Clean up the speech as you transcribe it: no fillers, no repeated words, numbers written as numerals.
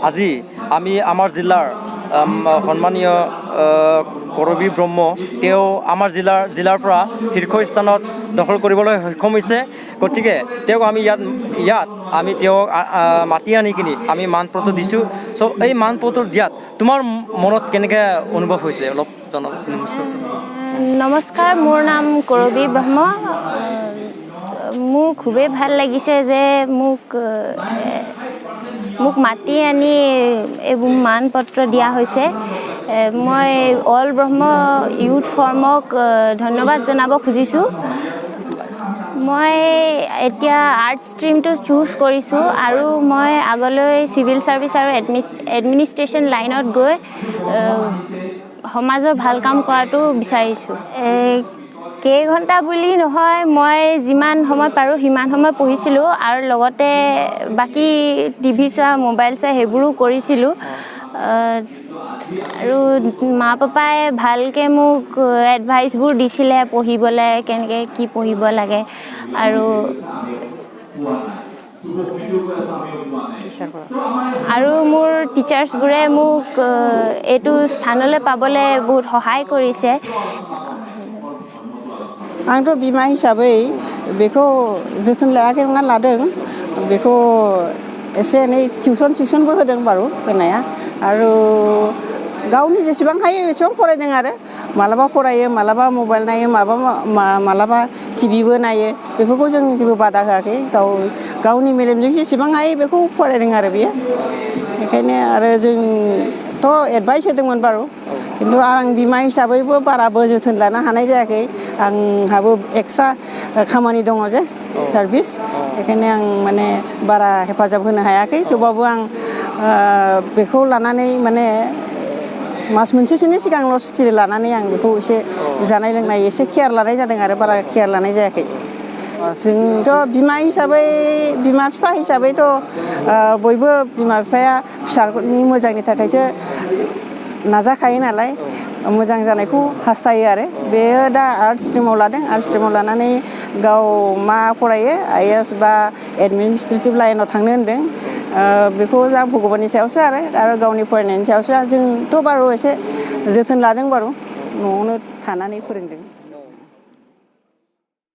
আজি আমি আমাৰ জিলাৰ সন্মানীয় কৰবী ব্ৰহ্ম তেওঁ আমাৰ জিলাৰ পৰা শীৰ্ষস্থানত দখল কৰিবলৈ সক্ষম হৈছে। গতিকে তেওঁক আমি ইয়াত আমি তেওঁক মাতি আনি কিনি আমি মানপত্ৰ দিছোঁ। চ' এই মানপত্ৰ দিয়াত তোমাৰ মনত কেনেকৈ অনুভৱ হৈছে অলপ জনাবচোন। নমস্কাৰ, মোৰ নাম কৰবী ব্ৰহ্ম। মোৰ খুবেই ভাল লাগিছে যে মোক মাতি আনি এইবোৰ মানপত্ৰ দিয়া হৈছে। মই অল ব্ৰহ্ম ইউথ ফৰ্মক ধন্যবাদ জনাব খুজিছোঁ। মই এতিয়া আৰ্ট ষ্ট্ৰীমটো চুজ কৰিছোঁ আৰু মই আগলৈ চিভিল ছাৰ্ভিচ আৰু এডমিনিষ্ট্ৰেশ্যন লাইনত গৈ সমাজৰ ভাল কাম কৰাটো বিচাৰিছোঁ। কেইঘণ্টা বুলি নহয়, মই যিমান সময় পাৰোঁ সিমান সময় পঢ়িছিলোঁ আৰু লগতে বাকী টিভি চোৱা, মোবাইল চোৱা সেইবোৰো কৰিছিলোঁ। আৰু মা পাপাই ভালকৈ মোক এডভাইচবোৰ দিছিলে পঢ়িবলৈ, কেনেকৈ কি পঢ়িব লাগে। আৰু মোৰ টিচাৰ্ছবোৰে মোক এইটো স্থানলৈ পাবলৈ বহুত সহায় কৰিছে। आंथ' बिमा हिसाबै बेखौ जोथोन लायाखै नङा, लादों। बेखौ एसे एनै टिउसनबो होदों बारु होनाया। आरो गावनि जेसेबां हायो एसेबां फरायदों आरो मालाबा फरायो, मालाबा मबाइल नायो, मालाबा टिभिबो नायो। बेफोरखौ जों जेबो बादा होआखै। गावनि मेलेमजों जेसेबां हायो बेखौ फरायदों आरो बियो। बेखायनो आरो जोंथ' एडभाइस होदोंमोन बारु, खिन्थु आं बिमा हिसाबैबो बाराबो जोथोन लानो हानाय जायाखै। आंहाबो एक्सट्रा खामानि दङ जे सार्भिस, बेखायनो आं माने बारा हेफाजाब होनो हायाखै। थेवबाबो आं बेखौ लानानै माने मास मोनसेसोनि सिगांल' सुथि लानानै आं बेखौ एसे जानाय लोंनाय एसे केयार लानाय जादों आरो बारा केयार लानाय जायाखै। जोंथ' बिमा बिफा हिसाबैथ' बयबो बिमा बिफाया फिसाफोरनि मोजांनि थाखायसो नाजाखायो नालाय, मोजां जानायखौ हास्थायो आरो। बेयो दा आर्ट स्ट्रिमाव लादों। आर्ट स्ट्रिमाव लानानै गाव मा फरायो, IAS बा एडमिनिस्ट्रेटिभ लाइनाव थांनो होनदों। बेखौ दा भगबाननि सायावसो आरो गावनि फरायनायनि सायावसो। जोंथ' बारु एसे जोथोन लादों बारु, न'आवनो थानानै फोरोंदों।